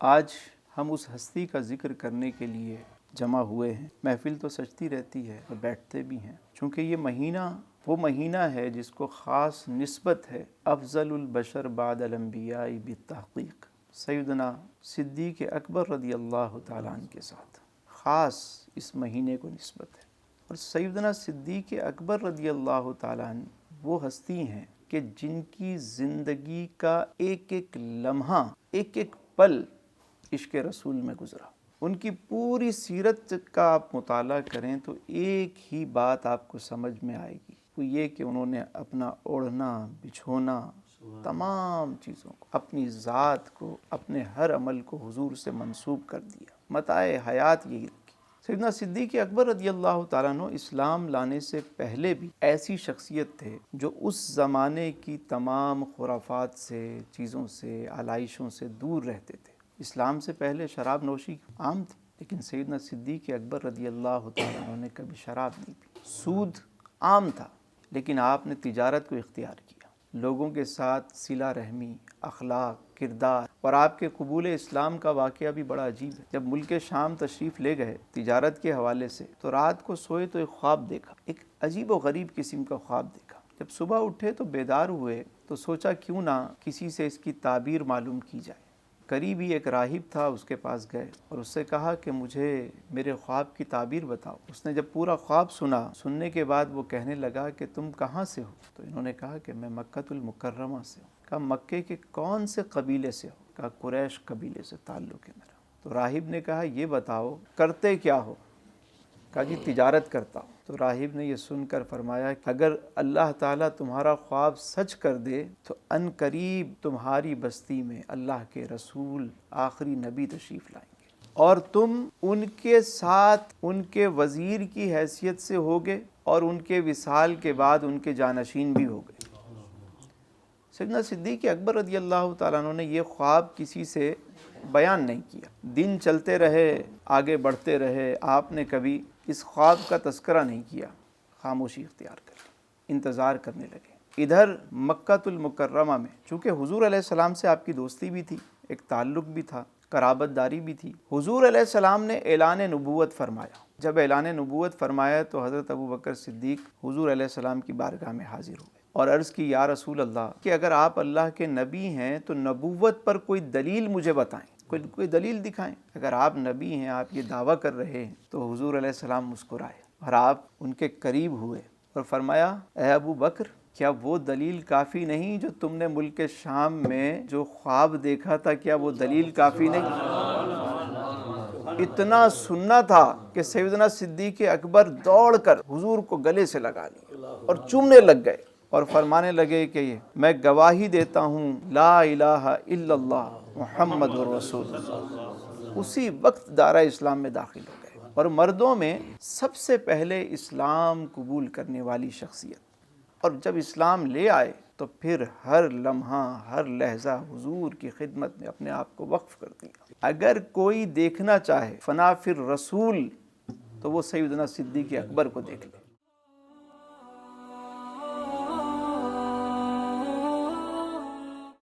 آج ہم اس ہستی کا ذکر کرنے کے لیے جمع ہوئے ہیں۔ محفل تو سجتی رہتی ہے اور بیٹھتے بھی ہیں، چونکہ یہ مہینہ وہ مہینہ ہے جس کو خاص نسبت ہے افضل البشر بعد الانبیاء بالتحقیق سیدنا صدیق اکبر رضی اللہ تعالیٰ عنہ کے ساتھ خاص اس مہینے کو نسبت ہے۔ اور سیدنا صدیق اکبر رضی اللہ تعالیٰ عنہ وہ ہستی ہیں کہ جن کی زندگی کا ایک ایک لمحہ، ایک ایک پل عشق رسول میں گزرا۔ ان کی پوری سیرت کا آپ مطالعہ کریں تو ایک ہی بات آپ کو سمجھ میں آئے گی، وہ یہ کہ انہوں نے اپنا اوڑھنا بچھونا تمام چیزوں کو، اپنی ذات کو، اپنے ہر عمل کو حضور سے منسوب کر دیا۔ متاع حیات یہی رکھی۔ سیدنا صدیق اکبر رضی اللہ تعالیٰ عنہ اسلام لانے سے پہلے بھی ایسی شخصیت تھے جو اس زمانے کی تمام خرافات سے، چیزوں سے، آلائشوں سے دور رہتے تھے۔ اسلام سے پہلے شراب نوشی عام تھی، لیکن سیدنا صدیق اکبر رضی اللہ تعالیٰ عنہ نے کبھی شراب نہیں پی۔ سود عام تھا، لیکن آپ نے تجارت کو اختیار کیا، لوگوں کے ساتھ صلہ رحمی، اخلاق، کردار، اور آپ کے قبول اسلام کا واقعہ بھی بڑا عجیب ہے۔ جب ملک شام تشریف لے گئے تجارت کے حوالے سے تو رات کو سوئے تو ایک خواب دیکھا، ایک عجیب و غریب قسم کا خواب دیکھا۔ جب صبح اٹھے تو بیدار ہوئے تو سوچا کیوں نہ کسی سے اس کی تعبیر معلوم کی جائے۔ قریب ہی ایک راہب تھا، اس کے پاس گئے اور اس سے کہا کہ مجھے میرے خواب کی تعبیر بتاؤ۔ اس نے جب پورا خواب سننے کے بعد وہ کہنے لگا کہ تم کہاں سے ہو؟ تو انہوں نے کہا کہ میں مکہ المکرمہ سے ہوں۔ کہا مکے کے کون سے قبیلے سے ہو؟ کہا قریش قبیلے سے تعلق ہے میرا۔ تو راہب نے کہا یہ بتاؤ کرتے کیا ہو؟ کہا جی تجارت کرتا ہوں۔ تو راہب نے یہ سن کر فرمایا کہ اگر اللہ تعالیٰ تمہارا خواب سچ کر دے تو ان قریب تمہاری بستی میں اللہ کے رسول آخری نبی تشریف لائیں گے اور تم ان کے ساتھ ان کے وزیر کی حیثیت سے ہوگے اور ان کے وصال کے بعد ان کے جانشین بھی ہوگے۔ سیدنا صدیق اکبر رضی اللہ تعالیٰ عنہ نے یہ خواب کسی سے بیان نہیں کیا۔ دن چلتے رہے، آگے بڑھتے رہے، آپ نے کبھی اس خواب کا تذکرہ نہیں کیا، خاموشی اختیار کر انتظار کرنے لگے۔ ادھر مکہ المکرمہ میں چونکہ حضور علیہ السلام سے آپ کی دوستی بھی تھی، ایک تعلق بھی تھا، قرابت داری بھی تھی، حضور علیہ السلام نے اعلان نبوت فرمایا۔ جب اعلان نبوت فرمایا تو حضرت ابوبکر صدیق حضور علیہ السلام کی بارگاہ میں حاضر ہوئے اور عرض کی یا رسول اللہ کہ اگر آپ اللہ کے نبی ہیں تو نبوت پر کوئی دلیل مجھے بتائیں، کوئی دلیل دکھائیں۔ اگر آپ نبی ہیں، آپ یہ دعویٰ کر رہے ہیں۔ تو حضور علیہ السلام مسکرائے اور آپ ان کے قریب ہوئے اور فرمایا اے ابو بکر کیا وہ دلیل کافی نہیں جو تم نے ملک شام میں جو خواب دیکھا تھا، کیا وہ دلیل کافی نہیں؟ اتنا سننا تھا کہ سیدنا صدیق اکبر دوڑ کر حضور کو گلے سے لگا لیا اور چومنے لگ گئے اور فرمانے لگے کہ میں گواہی دیتا ہوں لا الہ الا اللہ محمد رسول اللہ۔ اسی وقت دائرہ اسلام میں داخل ہو گئے اور مردوں میں سب سے پہلے اسلام قبول کرنے والی شخصیت، اور جب اسلام لے آئے تو پھر ہر لمحہ ہر لحظہ حضور کی خدمت میں اپنے آپ کو وقف کر دیا۔ اگر کوئی دیکھنا چاہے فنا فی الرسول تو وہ سیدنا صدیق اکبر کو دیکھ لے۔